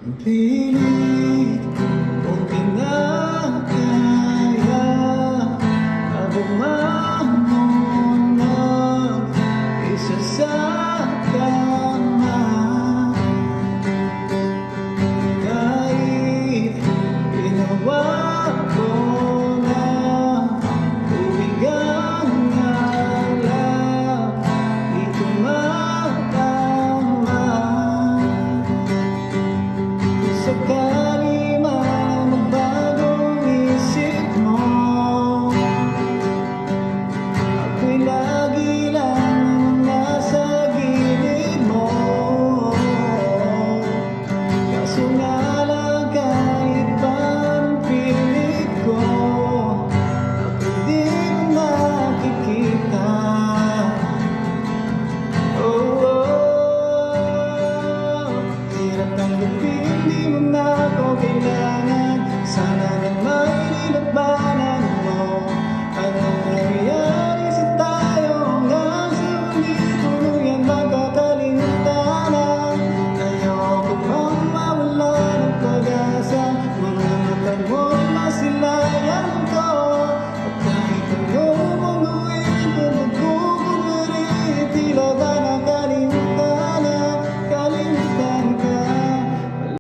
Pilit kong kinakaya Abumang mong mag-isa sa kama. Kahit ginawa ko na tuwigang alak, di ko matama. Sakali man magbagong isip mo, ako'y lagi lang nasa gilid mo. Kaso nga lang kahit paanong pilit ko, ako di mo makikita. Hirap tanggapin, di mo na ako kailangan. Sana